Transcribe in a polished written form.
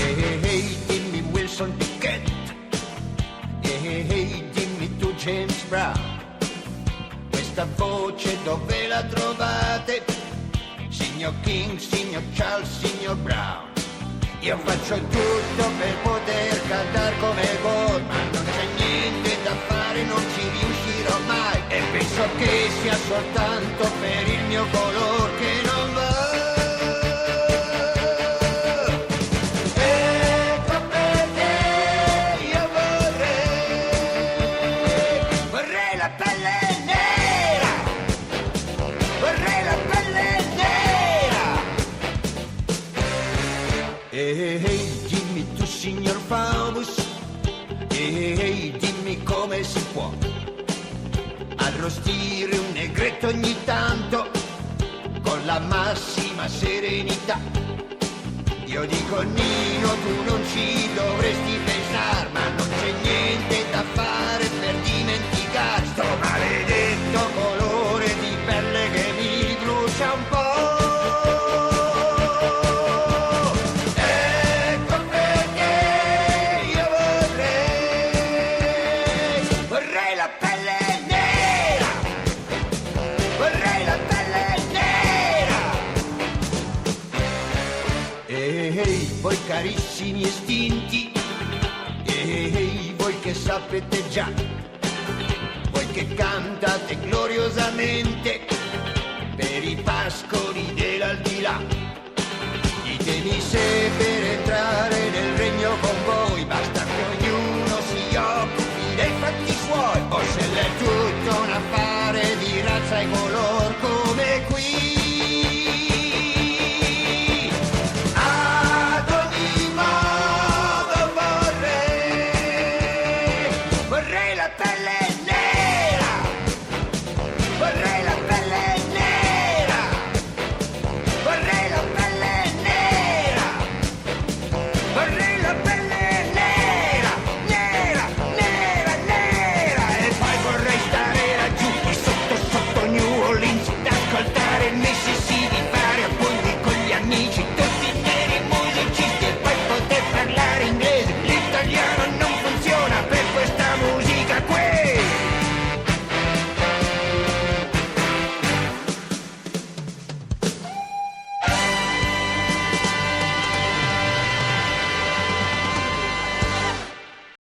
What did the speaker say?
Ehi, dimmi Wilson Pickett, ehi, dimmi tu James Brown, questa voce dove la trovate? Signor King, signor Charles, signor Brown. Io faccio tutto per poter cantare come voi, ma non c'è niente da fare, non ci riuscirò mai. E penso che sia soltanto per il mio color che non va. Ecco perché io vorrei la pelle nera, vorrei la pelle nera. Ehi, dimmi tu signor Faubus, ehi, dimmi come si può arrostire un negretto ogni tanto con la massima serenità. Io dico Nino, tu non ci dovresti pensare, ma non c'è niente da fare per dimenticare sto maledetto colore di pelle che mi brucia un po'. Ecco perché io vorrei la pelle nera, vorrei la pelle nera. Ehi, voi carissimi estinti, ehi, voi che sapete già, voi che cantate gloriosamente per i pascoli dell'aldilà, ditemi se per entrare